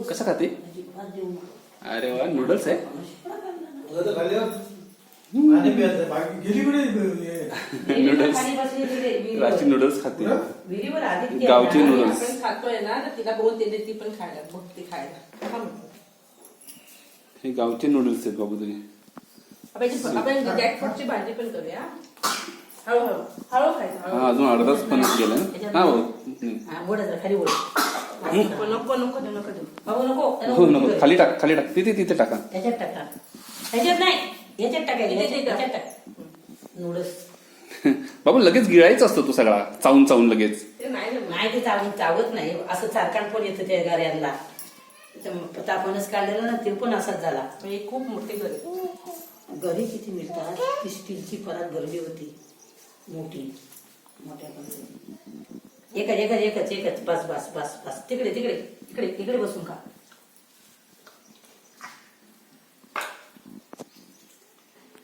कसं खाते? अरे वा, नूडल्स आहे. नूडल्स, राशी नूडल्स खाते. गावचे नूडल्स खातोय ना, तर तिला बोलते ती पण खायला, बघते खायला. हे गावचे नूडल्स आहेत बाबू तुझे. आपण जॅकफ्रूटची भाजी पण करूया. हळूहळू हळू खायचं. हा, अजून अर्धाच पण गेला. हा खाली बोल. नको नको नको नको हो, नको. खाली टाक, खाली टाक. तिथे टाका. त्याच्यात टाका. त्याच्यात नाही, याच्यात टाकायचं. नूडल्स बाबू लगेच गिळायचा असतो तो सगळा, चावून चावून लगेच. नाही, ते चावत नाही. असं चारकाण पण येतं त्या गाऱ्यांना. तापणच काढलेलं ना, ते पण असाच झाला. खूप मोठी घरी किती मिळतात. ती स्टीलची परत भरली होती मोठी, मोठ्या एकच. बस बस बस बस. तिकडे तिकडे इकडे इकडे बसून खा.